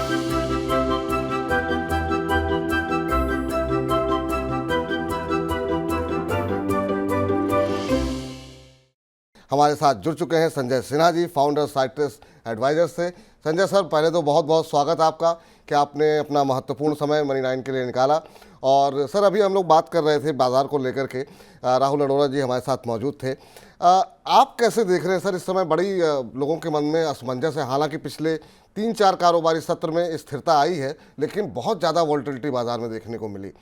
हमारे साथ जुड़ चुके हैं Sanjay Sinha ji, founder citrus advisers से। संजय सर, पहले तो बहुत बहुत स्वागत आपका कि आपने अपना महत्वपूर्ण समय मनी9 के लिए निकाला। और सर, अभी हम लोग बात कर रहे थे बाजार को लेकर के, राहुल अरोड़ा जी हमारे साथ मौजूद थे। आप कैसे देख रहे हैं सर, इस समय बड़ी लोगों के मन में असमंजस है। हालांकि पिछले 3-4 कारोबारी सत्र में स्थिरता आई है, लेकिन बहुत ज़्यादा वॉल्टिलिटी बाजार में देखने को मिली।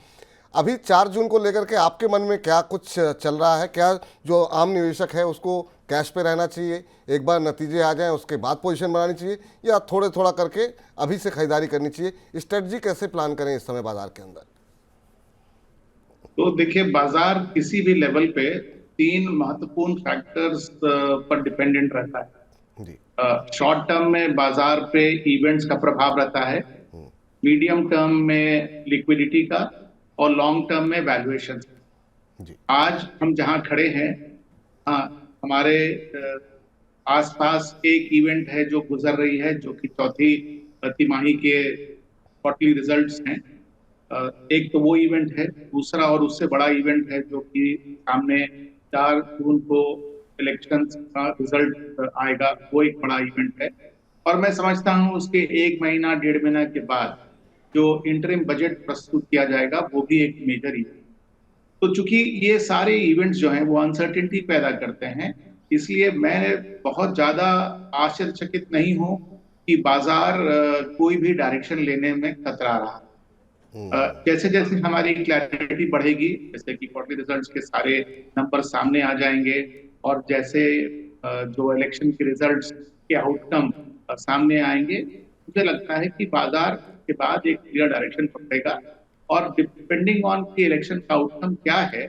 अभी 4 जून को लेकर के आपके मन में क्या कुछ चल रहा है? क्या जो आम निवेशक है उसको कैश पे रहना चाहिए, एक बार नतीजे आ जाएं उसके बाद पोजीशन बनानी चाहिए, या थोड़े थोड़ा करके अभी से खरीदारी करनी चाहिए? स्ट्रेटजी कैसे प्लान करें इस समय बाजार के अंदर? तो देखिए, बाजार किसी भी लेवल पे 3 महत्वपूर्ण फैक्टर्स पर डिपेंडेंट रहता है जी। शॉर्ट टर्म में बाजार पे इवेंट्स का प्रभाव रहता है, मीडियम टर्म में लिक्विडिटी का, और लॉन्ग टर्म में वैल्यूएशन। आज हम जहां खड़े हैं, हमारे आसपास एक इवेंट है जो गुजर रही है, जो कि चौथी तिमाही के क्वार्टरली रिजल्ट्स हैं। एक तो वो इवेंट है, दूसरा और उससे बड़ा इवेंट है जो कि सामने 4 जून को इलेक्शंस का रिजल्ट आएगा। वो एक बड़ा इवेंट है, और मैं समझता हूं उसके 1 महीना 1.5 महीना के बाद जो इंटरिम बजट प्रस्तुत किया जाएगा वो भी एक मेजर इवेंट। तो चूंकि ये सारे इवेंट्स जो हैं वो अनसर्टेनिटी पैदा करते हैं, इसलिए मैं बहुत ज्यादा आश्चर्यचकित नहीं हूं कि बाजार कोई भी डायरेक्शन लेने में कतरा रहा। जैसे जैसे हमारी क्लैरिटी बढ़ेगी, जैसे कि क्वार्टरली रिजल्ट्स के सारे नंबर सामने आ जाएंगे, और जैसे जो इलेक्शन के रिजल्ट्स के आउटकम सामने आएंगे, मुझे लगता है कि बाजार के बाद एक क्लियर डायरेक्शन पकड़ेगा। और डिपेंडिंग ऑन कि इलेक्शन का आउटकम क्या है,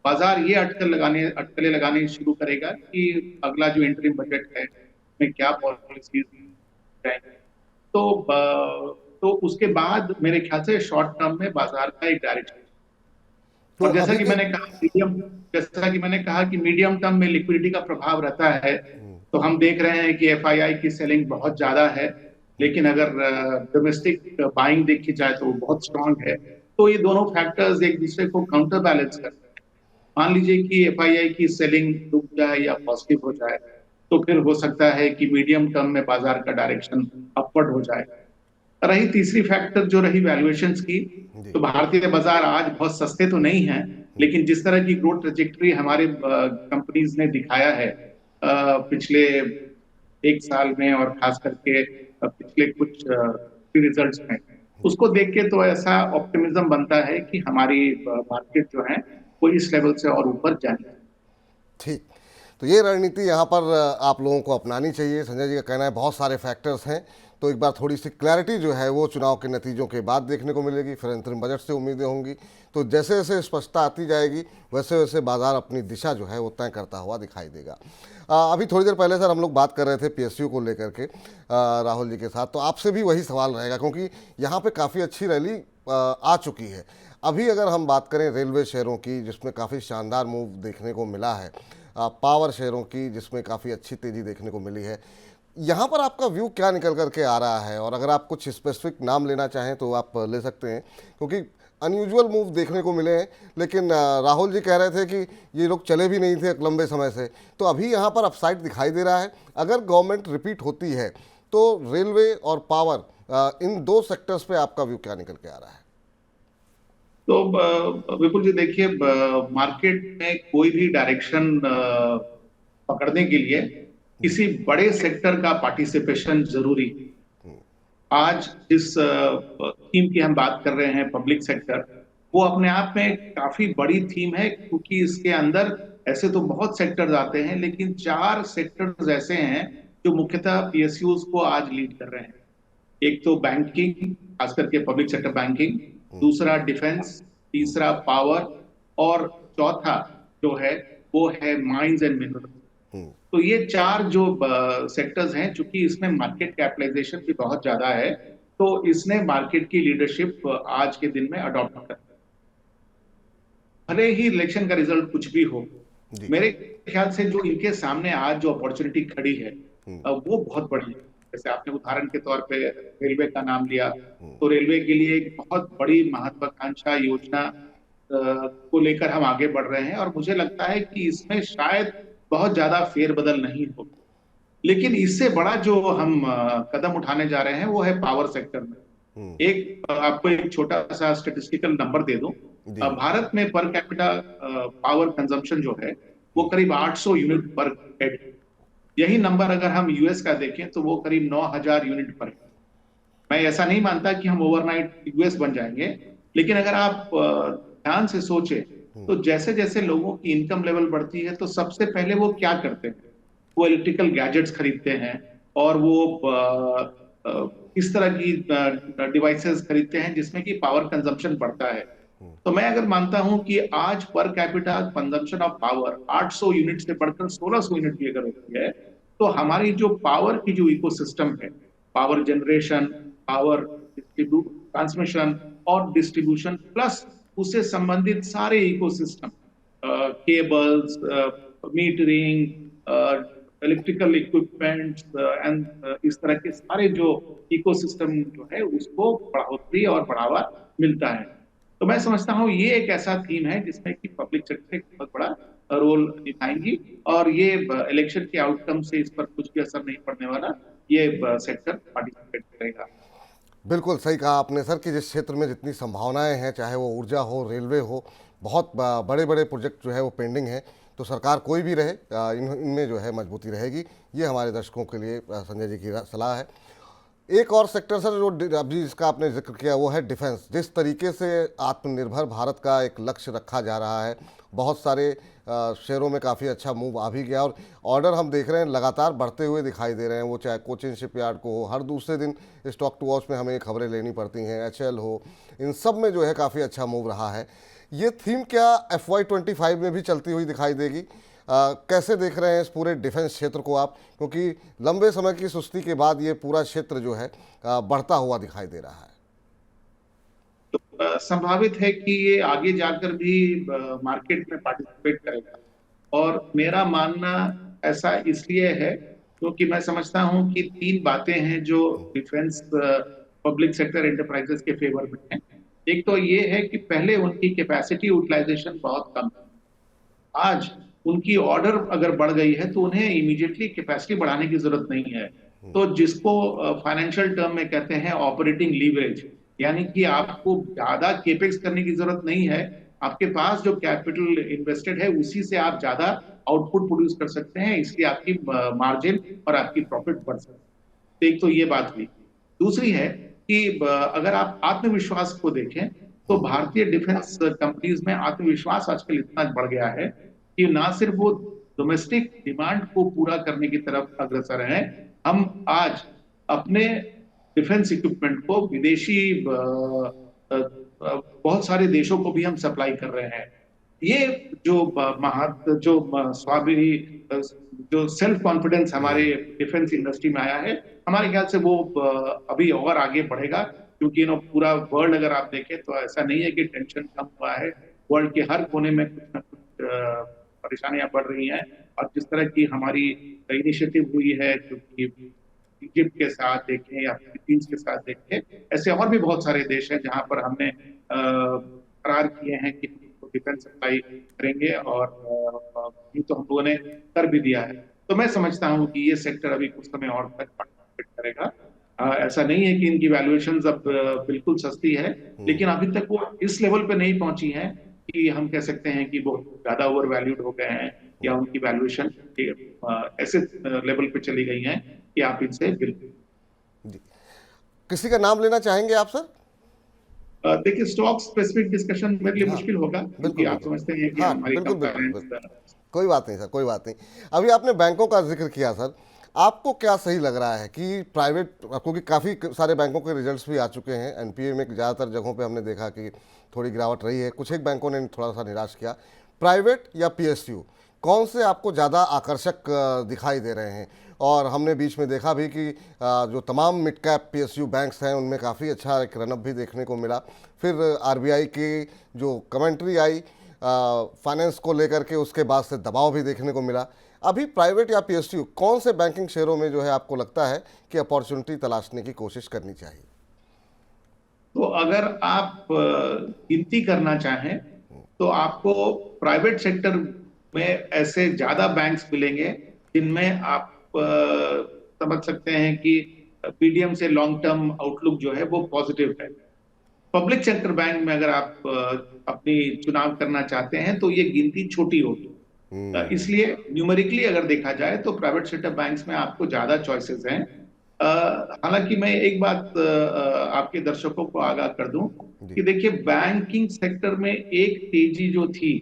बाजार ये अटकलें लगाने शुरू करेगा कि अगला जो इंटरिम बजट है में क्या पॉलिसीज जाएंगे। तो उसके बाद मेरे ख्याल से शॉर्ट टर्म में बाजार का एक डायरेक्शन। और जैसा कि मैंने कहा कि मीडियम टर्म में लिक्विडिटी का प्रभाव रहता है, तो हम देख रहे हैं कि एफआईआई की सेलिंग बहुत ज्यादा है, लेकिन अगर डोमेस्टिक बाइंग देखी जाए तो वो बहुत स्ट्रांग है। तो ये दोनों फैक्टर्स एक दूसरे को काउंटर बैलेंस करते हैं। मान लीजिए कि एफआईआई की सेलिंग रुक जाए या पॉजिटिव हो जाए, तो फिर हो सकता है कि मीडियम टर्म में बाजार का डायरेक्शन अपवर्ड हो जाए। रही तीसरी फैक्टर जो रही वैल्यूएशंस की, तो भारतीय बाजार आज बहुत सस्ते तो नहीं है, लेकिन जिस तरह की ग्रोथ ट्रेजेक्टरी हमारे कंपनीज ने दिखाया है पिछले 1 साल में, और खास करके पिछले कुछ रिजल्ट्स में, उसको देख के तो ऐसा ऑप्टिमिज्म बनता है कि हमारी मार्केट जो है वो इस लेवल से और ऊपर जाएगी। ठीक, तो ये रणनीति यहाँ पर आप लोगों को अपनानी चाहिए। संजय जी का कहना है बहुत सारे फैक्टर्स हैं, तो एक बार थोड़ी सी क्लैरिटी जो है वो चुनाव के नतीजों के बाद देखने को मिलेगी, फिर अंतरिम बजट से उम्मीदें होंगी। तो जैसे जैसे स्पष्टता आती जाएगी, वैसे वैसे बाजार अपनी दिशा जो है वो तय करता हुआ दिखाई देगा। अभी थोड़ी देर पहले सर हम लोग बात कर रहे थे पीएसयू को लेकर के राहुल जी के साथ, तो आपसे भी वही सवाल रहेगा, क्योंकि यहाँ पर काफ़ी अच्छी रैली आ चुकी है। अभी अगर हम बात करें रेलवे शेयरों की, जिसमें काफ़ी शानदार मूव देखने को मिला है, पावर शेयरों की जिसमें काफ़ी अच्छी तेज़ी देखने को मिली है, यहाँ पर आपका व्यू क्या निकल करके आ रहा है? और अगर आप कुछ स्पेसिफिक नाम लेना चाहें तो आप ले सकते हैं, क्योंकि अनयूजुअल मूव देखने को मिले हैं। लेकिन राहुल जी कह रहे थे कि ये लोग चले भी नहीं थे लंबे समय से, तो अभी यहाँ पर अपसाइड दिखाई दे रहा है। अगर गवर्नमेंट रिपीट होती है तो रेलवे और पावर, इन 2 सेक्टर्स पे आपका व्यू क्या निकल के आ रहा है? तो विपुल जी, देखिए, मार्केट में कोई भी डायरेक्शन पकड़ने के लिए किसी बड़े सेक्टर का पार्टिसिपेशन जरूरी है। आज जिस थीम की हम बात कर रहे हैं, पब्लिक सेक्टर, वो अपने आप में काफी बड़ी थीम है, क्योंकि इसके अंदर ऐसे तो बहुत सेक्टर्स आते हैं, लेकिन 4 सेक्टर्स ऐसे हैं जो मुख्यतः पीएसयूज को आज लीड कर रहे हैं। एक तो बैंकिंग, खास करके पब्लिक सेक्टर बैंकिंग, दूसरा डिफेंस, तीसरा पावर, और चौथा जो है वो है माइंस एंड मिनरल्स। तो ये 4 जो सेक्टर्स हैं, चूंकि इसमें मार्केट कैपिटलाइजेशन भी बहुत ज्यादा है, तो इसने मार्केट की लीडरशिप आज के दिन में अडॉप्ट कर। भले ही इलेक्शन का रिजल्ट कुछ भी हो, मेरे ख्याल से जो इनके सामने आज जो अपॉर्चुनिटी खड़ी है वो बहुत बड़ी है। जैसे आपने उदाहरण के तौर पे रेलवे का नाम लिया, तो रेलवे के लिए एक बहुत बड़ी महत्वाकांक्षा योजना को लेकर हम आगे बढ़ रहे हैं, और मुझे लगता है कि इसमें शायद बहुत ज्यादा फेरबदल नहीं हो। लेकिन इससे बड़ा जो हम कदम उठाने जा रहे हैं वो है पावर सेक्टर में। आपको एक छोटा सा स्टेटिस्टिकल नंबर दे दूं। जी भारत में पर कैपिटा पावर कंजम्पशन जो है वो करीब 800 यूनिट पर हेड। यही नंबर अगर हम यूएस का देखें तो वो करीब 9000 यूनिट पर है। मैं ऐसा नहीं मानता कि हम ओवरनाइट यूएस बन जाएंगे, लेकिन अगर आप ध्यान से सोचें तो जैसे जैसे लोगों की इनकम लेवल बढ़ती है तो सबसे पहले वो क्या करते हैं, वो इलेक्ट्रिकल गैजेट्स खरीदते हैं, और वो इस तरह की डिवाइसेस खरीदते हैं जिसमें कि पावर कंजम्पशन बढ़ता है। तो मैं अगर मानता हूं कि आज per capita consumption of power 800 unit से बढ़कर 1600 यूनिट की अगर होती है, तो हमारी जो पावर की जो इकोसिस्टम है, पावर जनरेशन, पावर ट्रांसमिशन और डिस्ट्रीब्यूशन, प्लस उससे संबंधित सारे ecosystem, cables, metering, electrical equipments and इस तरह के सारे जो इकोसिस्टम जो है उसको बढ़ोतरी और बढ़ावा मिलता है। तो मैं समझता हूँ ये एक ऐसा थीम है जिसमें कि पब्लिक सेक्टर एक बहुत बड़ा रोल निभाएंगी, और ये इलेक्शन के आउटकम से इस पर कुछ भी असर नहीं पड़ने वाला, ये सेक्टर पार्टिसिपेट करेगा। बिल्कुल सही कहा आपने सर कि जिस क्षेत्र में जितनी संभावनाएं हैं, चाहे वो ऊर्जा हो, रेलवे हो, बहुत बड़े बड़े प्रोजेक्ट जो है वो पेंडिंग है। तो सरकार कोई भी रहे, इनमें जो है मजबूती रहेगी। ये हमारे दर्शकों के लिए संजय जी की सलाह है। एक और सेक्टर सर जो अभी जिसका आपने जिक्र किया वो है डिफेंस। जिस तरीके से आत्मनिर्भर भारत का एक लक्ष्य रखा जा रहा है, बहुत सारे शेयरों में काफ़ी अच्छा मूव आ भी गया, और ऑर्डर हम देख रहे हैं लगातार बढ़ते हुए दिखाई दे रहे हैं। वो चाहे कोचिन शिपयार्ड को हो, हर दूसरे दिन स्टॉक टू वॉच में हमें खबरें लेनी पड़ती हैं, HL हो, इन सब में जो है काफ़ी अच्छा मूव रहा है। ये थीम क्या FY25 में भी चलती हुई दिखाई देगी? कैसे देख रहे हैं इस पूरे डिफेंस क्षेत्र को आप, क्योंकि लंबे समय की सुस्ती के बाद ये पूरा क्षेत्र जो है बढ़ता हुआ दिखाई दे रहा है? तो संभावित है कि ये आगे जाकर भी मार्केट में पार्टिसिपेट करेगा, और मेरा मानना ऐसा इसलिए है क्योंकि मैं समझता हूं कि तीन बातें हैं जो डिफेंस पब्लिक सेक्टर एंटरप्राइजेस के फेवर में हैं। एक तो ये है कि पहले उनकी कैपेसिटी यूटिलाइजेशन बहुत कम है। आज उनकी ऑर्डर अगर बढ़ गई है तो उन्हें इमीडिएटली कैपेसिटी बढ़ाने की जरूरत नहीं है। तो जिसको फाइनेंशियल टर्म में कहते हैं ऑपरेटिंग लीवरेज, यानी कि आपको ज्यादा केपेक्स करने की जरूरत नहीं है। आपके पास जो कैपिटल इन्वेस्टेड है उसी से आप ज्यादा आउटपुट प्रोड्यूस कर सकते हैं, इसलिए आपकी मार्जिन और आपकी प्रॉफिट बढ़ सकती है। तो एक तो ये बात हुई। दूसरी है कि अगर आप आत्मविश्वास को देखें तो भारतीय डिफेंस कंपनीज में आत्मविश्वास आजकल इतना बढ़ गया है कि ना सिर्फ वो डोमेस्टिक डिमांड को पूरा करने की तरफ अग्रसर हैं, हम आज अपने डिफेंस इक्विपमेंट को विदेशी बहुत सारे देशों को भी हम सप्लाई कर रहे हैं। ये जो स्वाभिमानी, जो सेल्फ कॉन्फिडेंस हमारे डिफेंस इंडस्ट्री में आया है, हमारे ख्याल से वो अभी और आगे बढ़ेगा, क्योंकि पूरा वर्ल्ड अगर आप देखें तो ऐसा नहीं है कि टेंशन कम हुआ है। वर्ल्ड के हर कोने में कुछ ना कुछ परेशानियां बढ़ रही हैं, और जिस तरह की हमारी इनिशिएटिव हुई है, क्योंकि इजिप्ट के साथ देखें या फिलीपींस के साथ देखें, ऐसे और भी बहुत सारे देश हैं जहां पर हमने करार किए हैं कि डिफेंस सप्लाई करेंगे, और ये तो हम लोगों ने कर भी दिया है। तो मैं समझता हूं कि ये सेक्टर अभी कुछ समय और तक पार्टिसिपेट करेगा। ऐसा नहीं है कि इनकी वैल्यूएशंस अब बिल्कुल सस्ती है, लेकिन अभी तक वो इस लेवल पे नहीं पहुंची है कि हम कह सकते हैं कि बहुत ज्यादा ओवर वैल्यूड हो गए हैं, या उनकी वैल्यूएशन ऐसे लेवल पे चली गई हैं कि आप इनसे बिल्कुल। किसी का नाम लेना चाहेंगे आप सर? देखिए, स्टॉक स्पेसिफिक डिस्कशन मेरे लिए मुश्किल होगा, क्योंकि आप समझते हैं कि हमारी बिल्कुल कोई बात नहीं सर, कोई बात नहीं। अभी आपने बैंकों का जिक्र किया सर, आपको क्या सही लग रहा है कि प्राइवेट, क्योंकि काफ़ी सारे बैंकों के रिजल्ट्स भी आ चुके हैं, एनपीए में ज़्यादातर जगहों पे हमने देखा कि थोड़ी गिरावट रही है, कुछ एक बैंकों ने थोड़ा सा निराश किया, प्राइवेट या पीएसयू, कौन से आपको ज़्यादा आकर्षक दिखाई दे रहे हैं? और हमने बीच में देखा भी कि जो तमाम मिड कैप पीएसयू बैंक्स हैं उनमें काफ़ी अच्छा एक रनअप भी देखने को मिला। फिर आरबीआई की जो कमेंट्री आई फाइनेंस को लेकर के, उसके बाद से दबाव भी देखने को मिला। अभी प्राइवेट या पीएसयू कौन से बैंकिंग शेयरों में जो है आपको लगता है कि अपॉर्चुनिटी तलाशने की कोशिश करनी चाहिए? तो अगर आप गिनती करना चाहें तो आपको प्राइवेट सेक्टर में ऐसे ज्यादा बैंक्स मिलेंगे जिनमें आप समझ सकते हैं कि मीडियम से लॉन्ग टर्म आउटलुक जो है वो पॉजिटिव है। पब्लिक सेक्टर बैंक में अगर आप अपनी चुनाव करना चाहते हैं तो ये गिनती छोटी होगी। इसलिए न्यूमेरिकली अगर देखा जाए तो प्राइवेट सेक्टर बैंक्स में आपको ज्यादा चॉइसेस हैं। हालांकि मैं एक बात आपके दर्शकों को आगाह कर दूं कि देखिए, बैंकिंग सेक्टर में एक तेजी जो थी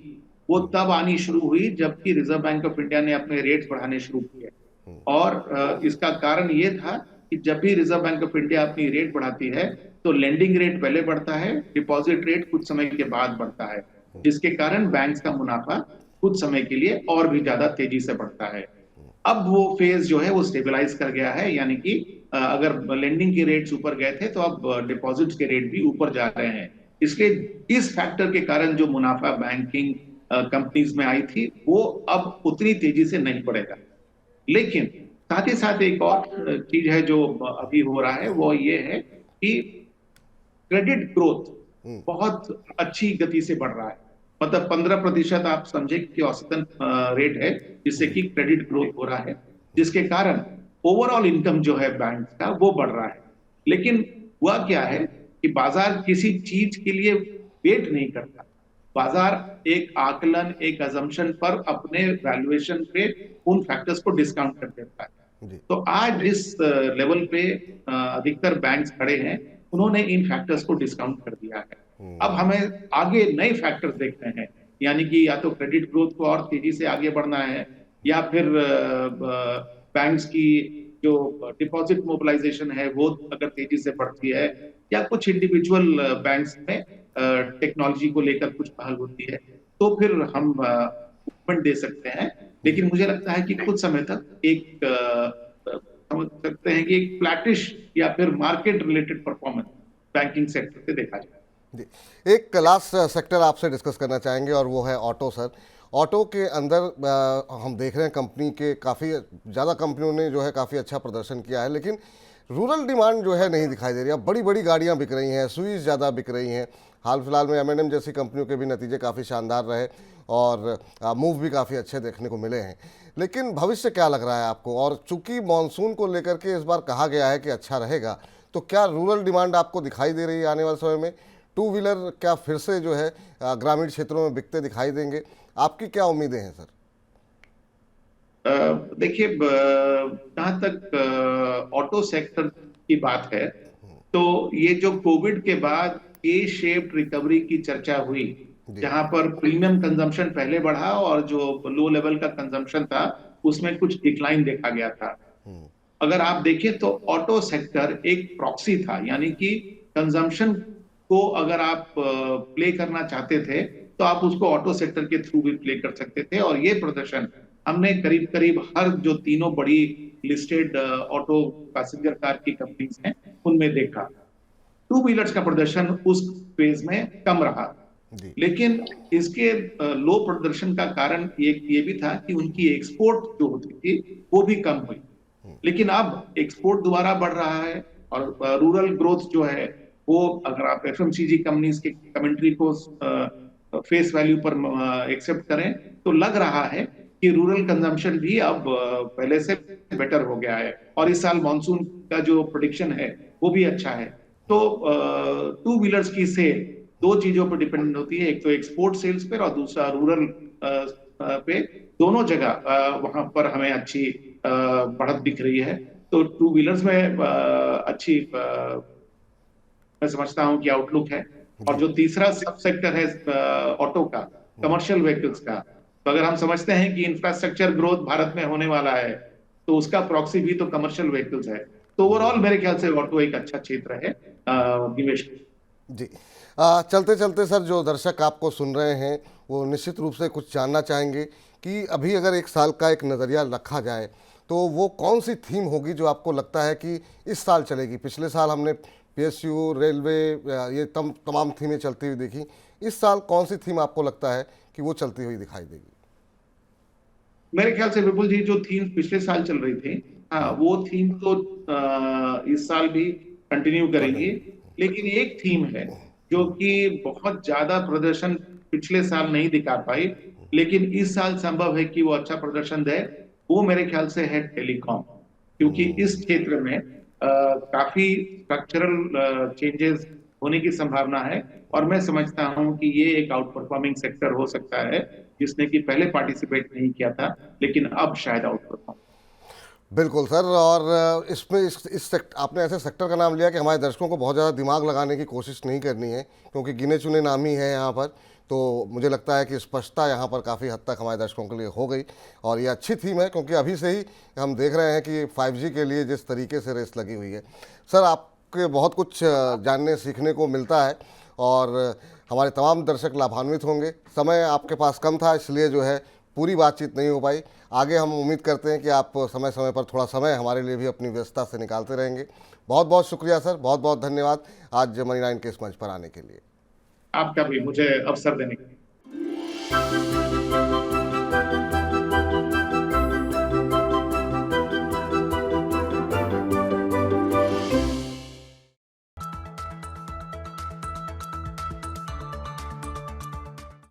वो तब आनी शुरू हुई जबकि रिजर्व बैंक ऑफ इंडिया ने अपने रेट्स बढ़ाने शुरू किए। और इसका कारण ये था कि जब भी रिजर्व बैंक ऑफ इंडिया अपनी रेट बढ़ाती है तो लेंडिंग रेट पहले बढ़ता है, डिपॉजिट रेट कुछ समय के बाद बढ़ता है, जिसके कारण बैंक्स का मुनाफा कुछ समय के लिए और भी ज्यादा तेजी से बढ़ता है। अब वो फेज जो है वो स्टेबलाइज कर गया है, यानी कि अगर लेंडिंग के रेट्स ऊपर गए थे तो अब डिपॉजिट्स के रेट भी ऊपर जा रहे हैं। इसलिए इस फैक्टर के कारण जो मुनाफा बैंकिंग कंपनीज में आई थी वो अब उतनी तेजी से नहीं बढ़ेगा। लेकिन साथ ही साथ एक और चीज है जो अभी हो रहा है, वो ये है कि क्रेडिट ग्रोथ बहुत अच्छी गति से बढ़ रहा है। मतलब 15% आप समझे कि औसतन रेट है जिससे कि क्रेडिट ग्रोथ हो रहा है, जिसके कारण ओवरऑल इनकम जो है बैंक का वो बढ़ रहा है। लेकिन हुआ क्या है कि बाजार किसी चीज के लिए वेट नहीं करता। बाजार एक आकलन, एक अजम्पशन पर अपने वैल्यूएशन पे उन फैक्टर्स को डिस्काउंट कर देता है। तो आज जिस लेवल पे अधिकतर बैंक्स खड़े हैं उन्होंने इन फैक्टर्स को डिस्काउंट कर दिया है। अब हमें आगे नए फैक्टर्स देखने हैं, यानी कि या तो क्रेडिट ग्रोथ को और तेजी से आगे बढ़ना है, या फिर बैंक्स की जो डिपॉजिट मोबिलाइजेशन है वो अगर तेजी से बढ़ती है, या कुछ इंडिविजुअल बैंक्स में टेक्नोलॉजी को लेकर कुछ पहल होती है, तो फिर हम मूवमेंट दे सकते हैं। लेकिन मुझे लगता है कि कुछ समय तक एक समझ सकते हैं कि एक फ्लैटिश या फिर market related performance banking sector से देखा जाए। जी, एक लास्ट सेक्टर आपसे डिस्कस करना चाहेंगे और वो है ऑटो सर। ऑटो के अंदर हम देख रहे हैं कंपनी के काफ़ी ज़्यादा कंपनियों ने जो है काफ़ी अच्छा प्रदर्शन किया है, लेकिन रूरल डिमांड जो है नहीं दिखाई दे रही। अब बड़ी बड़ी गाड़ियां बिक रही हैं, स्विच ज़्यादा बिक रही हैं। हाल फिलहाल में M&M जैसी कंपनियों के भी नतीजे काफ़ी शानदार रहे और मूव भी काफ़ी अच्छे देखने को मिले हैं। लेकिन भविष्य क्या लग रहा है आपको? और चूंकि मानसून को लेकर के इस बार कहा गया है कि अच्छा रहेगा, तो क्या रूरल डिमांड आपको दिखाई दे रही है आने वाले समय में? टू व्हीलर क्या फिर से जो है ग्रामीण क्षेत्रों में बिकते दिखाई देंगे? आपकी क्या उम्मीदें हैं सर? देखिए, जहां तक ऑटो सेक्टर की बात है तो ये जो कोविड के बाद ए शेप्ड रिकवरी की चर्चा हुई, जहां पर प्रीमियम कंजम्पशन पहले बढ़ा और जो लो लेवल का कंजम्पशन था उसमें कुछ डिक्लाइन देखा गया था। अगर आप देखें तो ऑटो सेक्टर एक प्रॉक्सी था, यानी कि कंजम्पशन को अगर आप प्ले करना चाहते थे तो आप उसको ऑटो सेक्टर के थ्रू भी प्ले कर सकते थे। और ये प्रदर्शन हमने करीब करीब हर जो तीनों बड़ी लिस्टेड ऑटो पैसेंजर कार की कंपनीज हैं उनमें देखा। टू व्हीलर्स का प्रदर्शन उस फेज में कम रहा, लेकिन इसके लो प्रदर्शन का कारण ये भी था कि उनकी एक्सपोर्ट जो होती थी वो भी कम हुई। लेकिन अब एक्सपोर्ट दोबारा बढ़ रहा है और रूरल ग्रोथ जो है वो, अगर आप एफएमसीजी कंपनीज के कमेंट्री को फेस वैल्यू पर एक्सेप्ट करें तो लग रहा है कि रूरल कंजम्पशन भी अब पहले से बेटर हो गया है। और इस साल मॉनसून का जो प्रेडिक्शन है वो भी अच्छा है। तो टू व्हीलर्स की सेल दो चीजों पर डिपेंड होती है, एक तो एक्सपोर्ट सेल्स पर और दूसरा रूरल पे। दोनों जगह वहां पर हमें अच्छी बढ़त दिख रही है। तो टू व्हीलर्स में अच्छी मैं समझता हूं कि आउटलुक है। और जो तीसरा सब सेक्टर है ऑटो का, कमर्शियल व्हीकल्स का, तो अगर हम समझते हैं कि इंफ्रास्ट्रक्चर ग्रोथ भारत में होने वाला है तो उसका प्रॉक्सी भी तो कमर्शियल व्हीकल्स है। तो ओवरऑल मेरे ख्याल से ऑटो एक अच्छा क्षेत्र है निवेश। जी, चलते चलते सर, जो दर्शक आपको सुन रहे हैं वो निश्चित रूप से कुछ जानना चाहेंगे कि अभी अगर एक साल का एक नज़रिया रखा जाए तो वो कौन सी थीम होगी जो आपको लगता है कि इस साल चलेगी? पिछले साल हमने पीएसयू, रेलवे, ये तमाम थीमें चलती हुई देखी। इस साल कौन सी थीम आपको लगता है कि वो चलती हुई दिखाई देगी? मेरे ख्याल से विपुल जी जो थीम पिछले साल चल रही थी, हाँ, वो थीम तो इस साल भी कंटिन्यू करेंगे। लेकिन एक थीम है जो कि बहुत ज्यादा प्रदर्शन पिछले साल नहीं दिखा पाई, लेकिन इस साल संभव है कि वो अच्छा प्रदर्शन दे। वो मेरे ख्याल से है टेलीकॉम, क्योंकि इस क्षेत्र में काफी स्ट्रक्चरल चेंजेस होने की संभावना है। और मैं समझता हूं कि ये एक आउट परफॉर्मिंग सेक्टर हो सकता है, जिसने कि पहले पार्टिसिपेट नहीं किया था, लेकिन अब शायद आउट परफॉर्म। बिल्कुल सर। और इसमें आपने ऐसे सेक्टर का नाम लिया कि हमारे दर्शकों को बहुत ज़्यादा दिमाग लगाने की कोशिश नहीं करनी है, क्योंकि गिने चुने नाम ही हैं यहाँ पर। तो मुझे लगता है कि स्पष्टता यहाँ पर काफ़ी हद तक हमारे दर्शकों के लिए हो गई, और ये अच्छी थीम है, क्योंकि अभी से ही हम देख रहे हैं कि 5G के लिए जिस तरीके से रेस लगी हुई है। सर, आपके बहुत कुछ जानने सीखने को मिलता है, और हमारे तमाम दर्शक लाभान्वित होंगे। समय आपके पास कम था, इसलिए जो है पूरी बातचीत नहीं हो पाई। आगे हम उम्मीद करते हैं कि आप समय समय पर थोड़ा समय हमारे लिए भी अपनी व्यस्तता से निकालते रहेंगे। बहुत बहुत शुक्रिया सर, बहुत बहुत धन्यवाद आज मनी 9 के इस मंच पर आने के लिए। आपका भी मुझे अवसर देने के लिए।